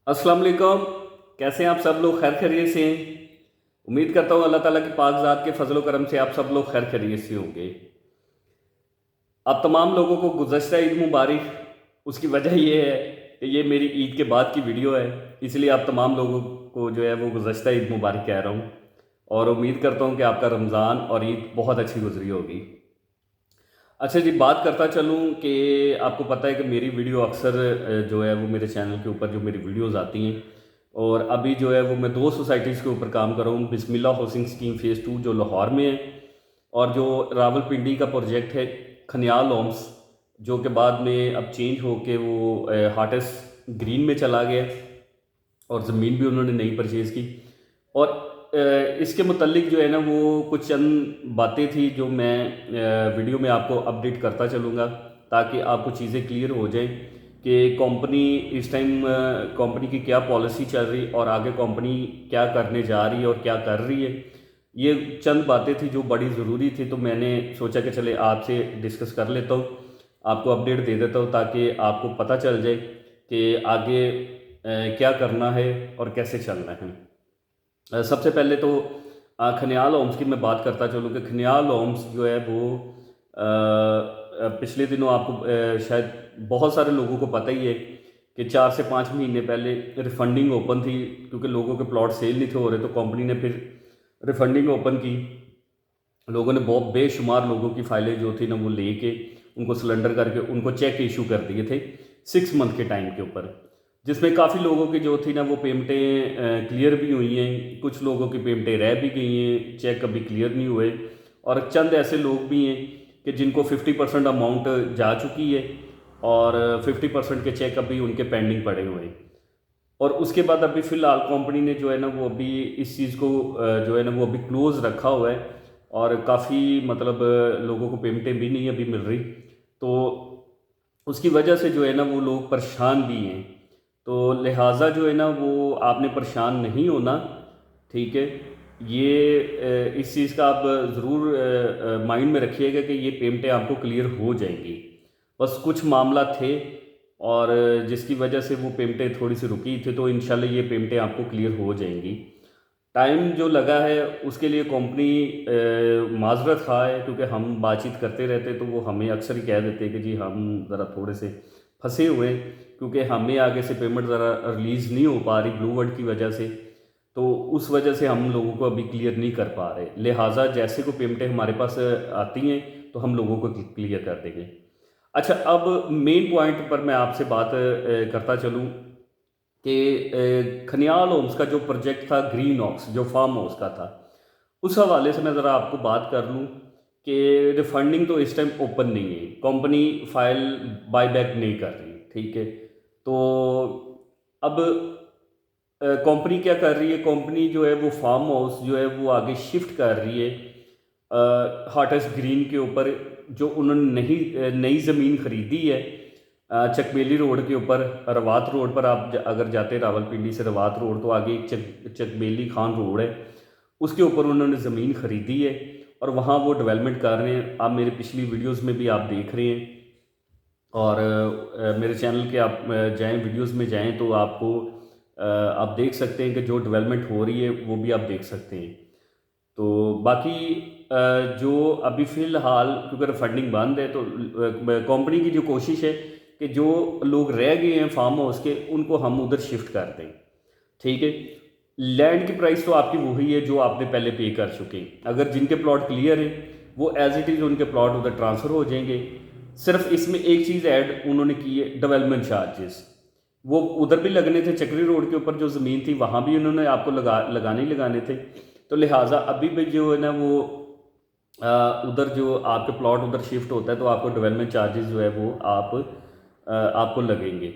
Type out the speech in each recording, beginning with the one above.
अस्सलाम वालेकुम। कैसे हैं आप सब लोग? खैर खैरियत से हैं? उम्मीद करता हूँ अल्लाह ताला की पाक ज़ात के फजल करम से आप सब लोग खैर खैरियत से होंगे। आप तमाम लोगों को गुज़श्ता ईद मुबारक। उसकी वजह ये है कि ये मेरी ईद के बाद की वीडियो है, इसलिए आप तमाम लोगों को जो है वो गुज़श्ता ईद मुबारक कह रहा हूँ और उम्मीद करता हूँ कि आपका रमज़ान और ईद बहुत अच्छी गुजरी होगी। अच्छा जी, बात करता चलूँ कि आपको पता है कि मेरी वीडियो अक्सर जो है वो मेरे चैनल के ऊपर जो मेरी वीडियोस आती हैं और अभी जो है वो मैं दो सोसाइटीज़ के ऊपर काम कर रहा हूँ। बिस्मिल्लाह हाउसिंग स्कीम फ़ेज़ 2 जो लाहौर में है और जो रावलपिंडी का प्रोजेक्ट है खनियाल होम्स, जो कि बाद में अब चेंज होके वो हार्टिस ग्रीन में चला गया और ज़मीन भी उन्होंने नई परचेज़ की। और इसके मुतल्लिक जो है ना वो कुछ चंद बातें थी जो मैं वीडियो में आपको अपडेट करता चलूँगा ताकि आपको चीज़ें क्लियर हो जाएं कि कंपनी इस टाइम कंपनी की क्या पॉलिसी चल रही और आगे कंपनी क्या करने जा रही है और क्या कर रही है। ये चंद बातें थी जो बड़ी ज़रूरी थी, तो मैंने सोचा कि चले आपसे डिस्कस कर लेता हूँ, आपको अपडेट दे देता हूँ ताकि आपको पता चल जाए कि आगे क्या करना है और कैसे चलना है। सबसे पहले तो खनियाल होम्स की मैं बात करता चलूँ कि खनियाल होम्स जो है वो पिछले दिनों आपको शायद बहुत सारे लोगों को पता ही है कि 4 से 5 महीने पहले रिफंडिंग ओपन थी, क्योंकि लोगों के प्लॉट सेल नहीं थे हो रहे, तो कंपनी ने फिर रिफंडिंग ओपन की। लोगों ने बहुत बेशुमार लोगों की फाइलें जो थी ना वो लेके उनको सिलेंडर करके उनको चेक इशू कर दिए थे 6 मंथ के टाइम के ऊपर, जिसमें काफ़ी लोगों की जो थी ना वो पेमेंटें क्लियर भी हुई हैं, कुछ लोगों की पेमेंटें रह भी गई हैं, चेक अभी क्लियर नहीं हुए और चंद ऐसे लोग भी हैं कि जिनको 50% अमाउंट जा चुकी है और 50% के चेक अभी उनके पेंडिंग पड़े हुए हैं। और उसके बाद अभी फ़िलहाल कंपनी ने जो है ना वो अभी इस चीज़ को जो है ना वो अभी क्लोज़ रखा हुआ है और काफ़ी मतलब लोगों को पेमेंटें भी नहीं अभी मिल रही, तो उसकी वजह से जो है ना वो लोग परेशान भी हैं। तो लिहाजा जो है ना वो आपने परेशान नहीं होना, ठीक है। ये इस चीज़ का आप ज़रूर माइंड में रखिएगा कि ये पेमेंटें आपको क्लियर हो जाएंगी। बस कुछ मामला थे और जिसकी वजह से वो पेमेंटें थोड़ी सी रुकी थी, तो इंशाल्लाह ये पेमेंटें आपको क्लियर हो जाएंगी। टाइम जो लगा है उसके लिए कंपनी माजरत खा है, क्योंकि हम बातचीत करते रहते तो वो हमें अक्सर ही कह देते कि जी हम ज़रा थोड़े से फंसे हुए हैं, क्योंकि हमें आगे से पेमेंट ज़रा रिलीज़ नहीं हो पा रही ब्लू वर्ड की वजह से, तो उस वजह से हम लोगों को अभी क्लियर नहीं कर पा रहे। लिहाजा जैसे को पेमेंटें हमारे पास आती हैं तो हम लोगों को क्लियर कर देंगे। अच्छा, अब मेन पॉइंट पर मैं आपसे बात करता चलूँ कि खनियाल होम्स का जो प्रोजेक्ट था ग्रीन हाउस जो फार्म हाउस का था, उस हवाले से मैं ज़रा आपको बात कर लूँ कि रिफंडिंग तो इस टाइम ओपन नहीं है, कंपनी फाइल बाय बैक नहीं कर रही, ठीक है। तो अब कंपनी क्या कर रही है, कंपनी जो है वो फार्म हाउस जो है वो आगे शिफ्ट कर रही है हॉटेस्ट ग्रीन के ऊपर, जो उन्होंने नई ज़मीन ख़रीदी है चकबेली रोड के ऊपर। रवात रोड पर आप अगर जाते हैं रावलपिंडी से रवात रोड, तो आगे एक चकबेली खान रोड है, उसके ऊपर उन्होंने ज़मीन ख़रीदी है और वहाँ वो डेवलपमेंट कर रहे हैं। आप मेरे पिछली वीडियोस में भी आप देख रहे हैं और मेरे चैनल के आप जाएं वीडियोस में जाएं तो आपको आप देख सकते हैं कि जो डेवलपमेंट हो रही है वो भी आप देख सकते हैं। तो बाकी जो अभी फ़िलहाल क्योंकि फंडिंग बंद है, तो कंपनी की जो कोशिश है कि जो लोग रह गए हैं फार्म हाउस के उनको हम उधर शिफ्ट कर दें, ठीक है। लैंड की प्राइस तो आपकी वही है जो आपने पहले पे कर चुके हैं। अगर जिनके प्लॉट क्लियर हैं वो एज इट इज़ उनके प्लॉट उधर ट्रांसफ़र हो जाएंगे। सिर्फ इसमें एक चीज़ ऐड उन्होंने की है, डेवलपमेंट चार्जेस। वो उधर भी लगने थे, चक्री रोड के ऊपर जो ज़मीन थी वहाँ भी उन्होंने आपको लगाने ही लगाने थे। तो लिहाजा अभी भी जो है ना वो उधर जो आपके प्लॉट उधर शिफ्ट होता है तो आपको डेवलपमेंट चार्जेस जो है वो आपको लगेंगे।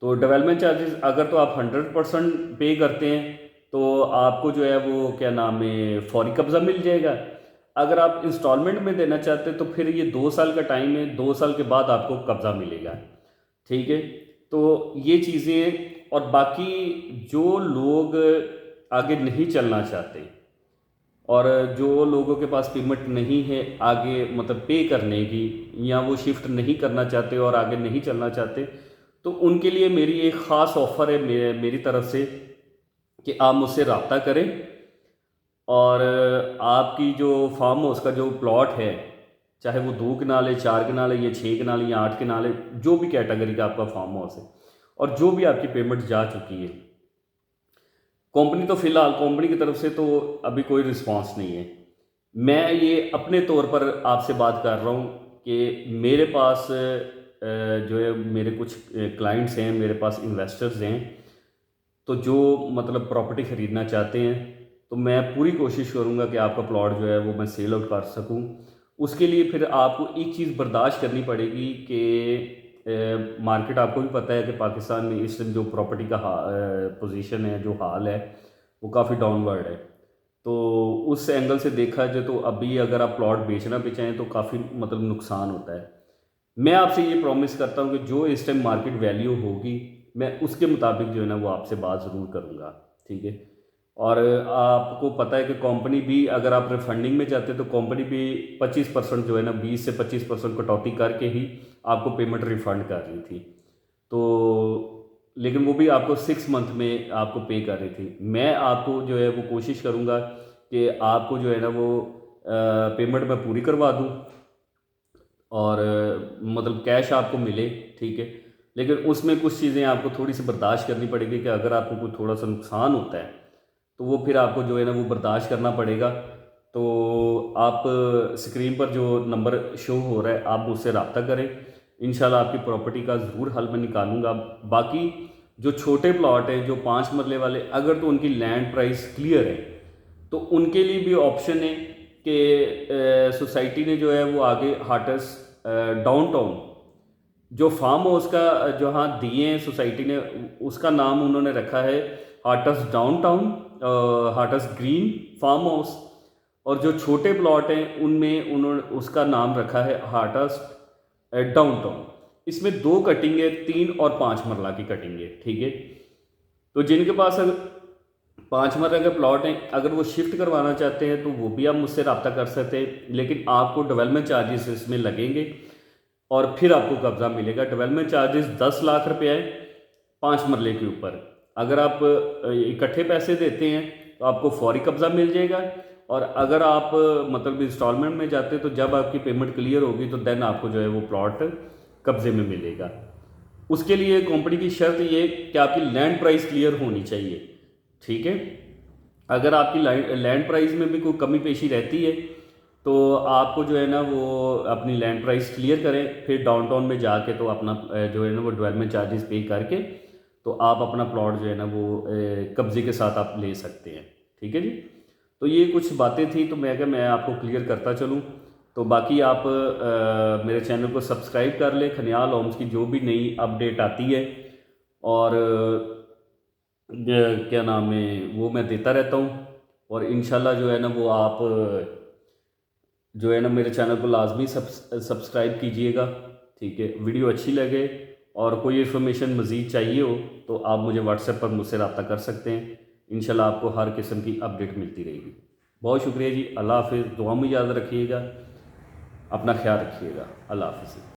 तो डेवलपमेंट चार्जेस अगर तो आप 100% पे करते हैं तो आपको जो है वो क्या नाम है फौरी कब्ज़ा मिल जाएगा। अगर आप इंस्टॉलमेंट में देना चाहते हैं तो फिर ये 2 साल का टाइम है, 2 साल के बाद आपको कब्ज़ा मिलेगा, ठीक है। तो ये चीज़ें और बाकी जो लोग आगे नहीं चलना चाहते और जो लोगों के पास पेमेंट नहीं है आगे मतलब पे करने की, या वो शिफ्ट नहीं करना चाहते और आगे नहीं चलना चाहते, तो उनके लिए मेरी एक ख़ास ऑफ़र है मेरी तरफ से कि आप मुझसे रब्ता करें और आपकी जो फार्म हाउस का जो प्लॉट है, चाहे वो 2 कनाल है, 4 कनाल है या 6 कनाल है या 8 कनाल है, जो भी कैटेगरी का आपका फार्म हाउस है और जो भी आपकी पेमेंट जा चुकी है, कंपनी तो फ़िलहाल कंपनी की तरफ से तो अभी कोई रिस्पांस नहीं है। मैं ये अपने तौर पर आपसे बात कर रहा हूँ कि मेरे पास जो है मेरे कुछ क्लाइंट्स हैं, मेरे पास इन्वेस्टर्स हैं, तो जो मतलब प्रॉपर्टी ख़रीदना चाहते हैं, तो मैं पूरी कोशिश करूँगा कि आपका प्लॉट जो है वो मैं सेल आउट कर सकूँ। उसके लिए फिर आपको एक चीज़ बर्दाश्त करनी पड़ेगी कि मार्केट आपको भी पता है कि पाकिस्तान में इस टाइम जो प्रॉपर्टी का पोजीशन है, जो हाल है, वो काफ़ी डाउनवर्ड है। तो उस एंगल से देखा जाए तो अभी अगर आप प्लॉट बेचना भी चाहें तो काफ़ी मतलब नुकसान होता है। मैं आपसे ये प्रॉमिस करता हूँ कि जो इस टाइम मार्केट वैल्यू होगी, मैं उसके मुताबिक जो है ना वो आपसे बात ज़रूर करूँगा, ठीक है। और आपको पता है कि कंपनी भी अगर आप रिफंडिंग में जाते तो कंपनी भी 25% जो है ना 20 से 25% कटौती करके ही आपको पेमेंट रिफ़ंड कर रही थी। तो लेकिन वो भी आपको 6 मंथ में आपको पे कर रही थी। मैं आपको जो है वो कोशिश करूँगा कि आपको जो है ना वो पेमेंट मैं पूरी करवा दूँ और मतलब कैश आपको मिले, ठीक है। लेकिन उसमें कुछ चीज़ें आपको थोड़ी-सी बर्दाश्त करनी पड़ेगी कि अगर आपको कोई थोड़ा-सा नुकसान होता है, तो वो फिर आपको जो है ना वो बर्दाश्त करना पड़ेगा। तो आप स्क्रीन पर जो नंबर शो हो रहा है, आप मुझसे रब्ता करें। इंशाल्लाह आपकी प्रॉपर्टी का ज़रूर हल मैं निकालूँगा। बाकी जो छोटे प्लॉट हैं, जो 5 मरले वाले, अगर तो उनकी लैंड प्राइस क्लियर है, तो उनके लिए भी ऑप्शन है कि सोसाइटी ने जो है वो आगे हाटस डाउनटाउन जो फार्म हाउस का जहाँ दिए हैं सोसाइटी ने, उसका नाम उन्होंने रखा है हाटस डाउनटाउन, हाटस ग्रीन फार्म हाउस। और जो छोटे प्लॉट हैं उनमें उन्होंने उसका नाम रखा है हाटस डाउनटाउन। इसमें 2 कटिंग है, 3 और 5 मरला की कटिंग है, ठीक है। तो जिनके पास अगर 5 मरला के प्लॉट हैं, अगर वो शिफ्ट करवाना चाहते हैं तो वो भी आप मुझसे रब्ता कर सकते हैं, लेकिन आपको डेवलपमेंट चार्जेस इसमें लगेंगे और फिर आपको कब्ज़ा मिलेगा। डेवलपमेंट चार्जेस 10 लाख रुपये है 5 मरले के ऊपर। अगर आप इकट्ठे पैसे देते हैं तो आपको फौरी कब्ज़ा मिल जाएगा, और अगर आप मतलब इंस्टॉलमेंट में जाते हैं तो जब आपकी पेमेंट क्लियर होगी तो देन आपको जो है वो प्लॉट कब्ज़े में मिलेगा। उसके लिए कंपनी की शर्त ये कि आपकी लैंड प्राइस क्लियर होनी चाहिए, ठीक है। अगर आपकी लैंड प्राइस में भी कोई कमी पेशी रहती है तो आपको जो है ना वो अपनी लैंड प्राइस क्लियर करें, फिर डाउनटाउन में जाके तो अपना जो है ना वो डेवलपमेंट चार्जेस पे करके तो आप अपना प्लॉट जो है ना वो कब्जे के साथ आप ले सकते हैं, ठीक है जी। तो ये कुछ बातें थी, तो मैं क्या मैं आपको क्लियर करता चलूँ। तो बाकी आप मेरे चैनल को सब्सक्राइब कर लें। खनियाल होम्स की जो भी नई अपडेट आती है और क्या नाम है वो मैं देता रहता हूँ, और इंशाल्लाह जो है ना वो आप जो है ना मेरे चैनल को लाजमी सब्सक्राइब कीजिएगा, ठीक है। वीडियो अच्छी लगे और कोई इन्फॉर्मेशन मज़ीद चाहिए हो तो आप मुझे व्हाट्सएप पर मुझसे रब्ता कर सकते हैं। इंशाल्लाह आपको हर किस्म की अपडेट मिलती रहेगी। बहुत शुक्रिया जी। अल्लाह हाफ़िज़। दुआ में याद रखिएगा, अपना ख्याल रखिएगा। अल्लाह हाफ़िज़।